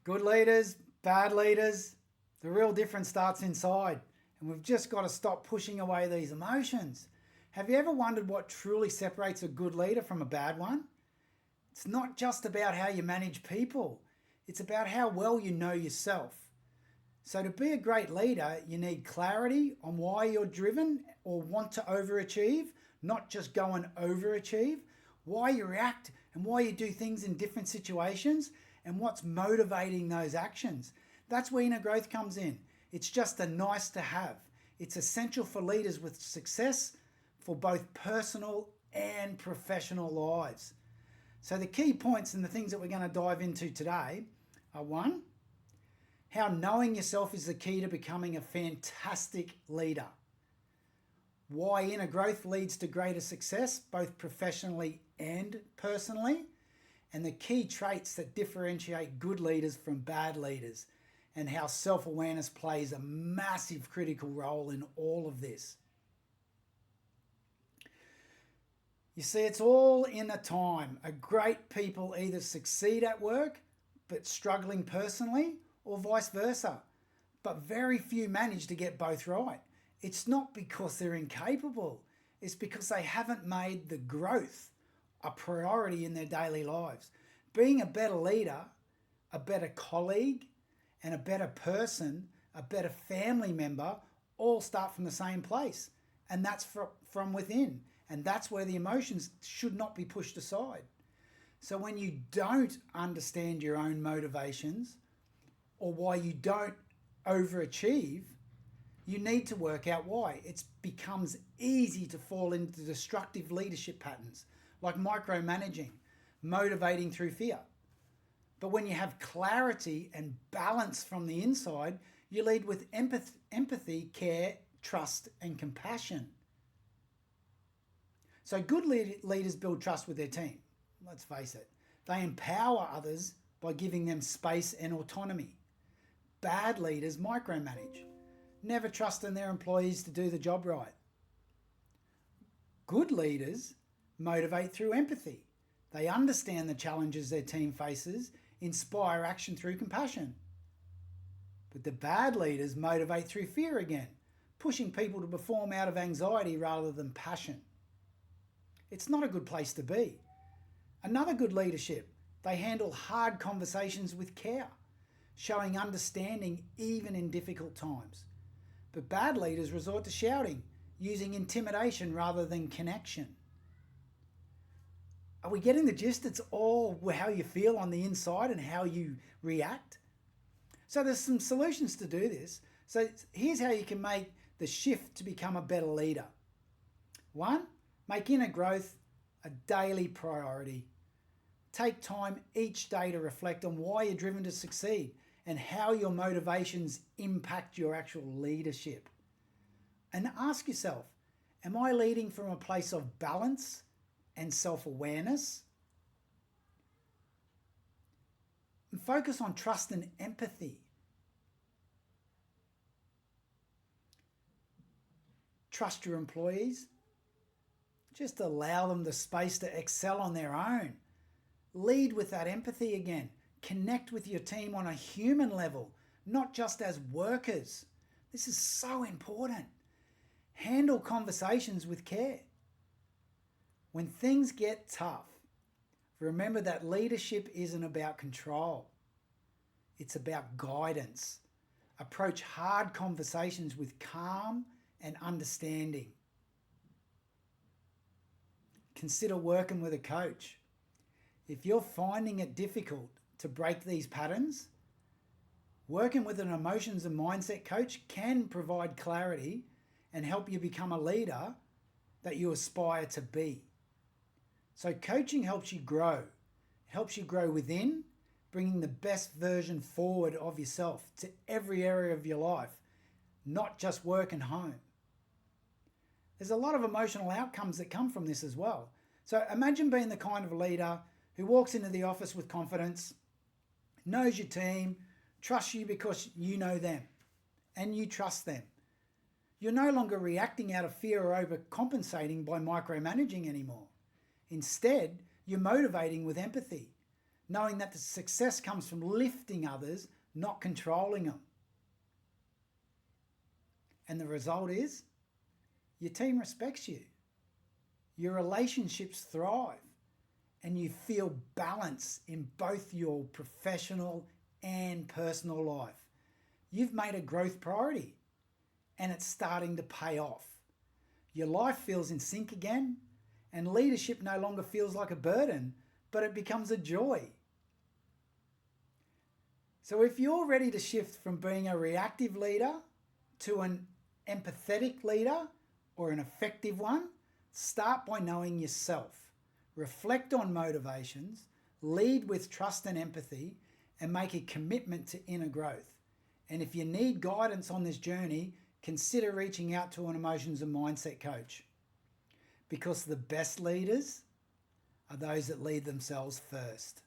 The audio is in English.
Good leaders, bad leaders, the real difference starts inside, and we've just got to stop pushing away these emotions. Have you ever wondered what truly separates a good leader from a bad one? It's not just about how you manage people, it's about how well you know yourself. So, to be a great leader, you need clarity on why you're driven or want to overachieve, not just go and overachieve, why you react and why you do things in different situations, and what's motivating those actions. That's where inner growth comes in. It's just a nice to have. It's essential for leaders with success for both personal and professional lives. So, the key points and the things that we're going to dive into today are: one, how knowing yourself is the key to becoming a fantastic leader. Why inner growth leads to greater success, both professionally and personally. And the key traits that differentiate good leaders from bad leaders, and how self-awareness plays a massive critical role in all of this. You see, it's all in a time. A great people either succeed at work but struggling personally, or vice versa. But very few manage to get both right. It's not because they're incapable. It's because they haven't made the growth a priority in their daily lives. Being a better leader, a better colleague, and a better person, a better family member, all start from the same place. And that's from within. And that's where the emotions should not be pushed aside. So when you don't understand your own motivations, or why you don't overachieve, you need to work out why. It becomes easy to fall into destructive leadership patterns, like micromanaging, motivating through fear. But when you have clarity and balance from the inside, you lead with empathy, care, trust, and compassion. So good leaders build trust with their team. Let's face it. They empower others by giving them space and autonomy. Bad leaders micromanage, never trusting their employees to do the job right. Good leaders motivate through empathy. They understand the challenges their team faces, inspire action through compassion. But the bad leaders motivate through fear again, pushing people to perform out of anxiety rather than passion. It's not a good place to be. Another good leadership, they handle hard conversations with care, showing understanding even in difficult times. But bad leaders resort to shouting, using intimidation rather than connection. Are we getting the gist? It's all how you feel on the inside and how you react. So there's some solutions to do this. So here's how you can make the shift to become a better leader. One, make inner growth a daily priority. Take time each day to reflect on why you're driven to succeed and how your motivations impact your actual leadership. And ask yourself, am I leading from a place of balance and self-awareness? And focus on trust and empathy. Trust your employees. Just allow them the space to excel on their own. Lead with that empathy again. Connect with your team on a human level, not just as workers. This is so important. Handle conversations with care. When things get tough, remember that leadership isn't about control. It's about guidance. Approach hard conversations with calm and understanding. Consider working with a coach. If you're finding it difficult to break these patterns, working with an emotions and mindset coach can provide clarity and help you become a leader that you aspire to be. So coaching helps you grow. It helps you grow within, bringing the best version forward of yourself to every area of your life, not just work and home. There's a lot of emotional outcomes that come from this as well. So imagine being the kind of leader who walks into the office with confidence, knows your team, trusts you because you know them and you trust them. You're no longer reacting out of fear or overcompensating by micromanaging anymore. Instead, you're motivating with empathy, knowing that the success comes from lifting others, not controlling them. And the result is your team respects you, your relationships thrive, and you feel balance in both your professional and personal life. You've made a growth priority and it's starting to pay off. Your life feels in sync again, and leadership no longer feels like a burden, but it becomes a joy. So if you're ready to shift from being a reactive leader to an empathetic leader or an effective one, start by knowing yourself. Reflect on motivations, lead with trust and empathy, and make a commitment to inner growth. And if you need guidance on this journey, consider reaching out to an emotions and mindset coach. Because the best leaders are those that lead themselves first.